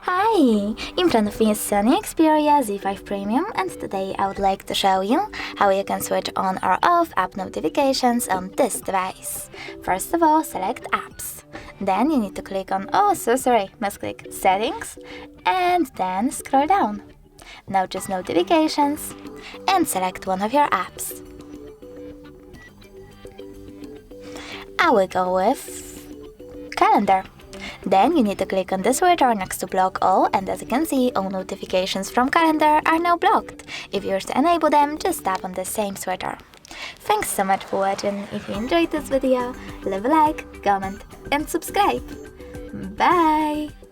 Hi! In front of me is SONY XPERIA Z5 Premium, and today I would like to show you how you can switch on or off app notifications on this device. First of all, select Apps. Then you need to click on, must click Settings, and then scroll down. Now choose Notifications, and select one of your apps. I will go with Calendar. Then you need to click on the switcher next to Block All, and as you can see, all notifications from Calendar are now blocked. If you wish to enable them, just tap on the same switcher. Thanks so much for watching. If you enjoyed this video, leave a like, comment and subscribe. Bye!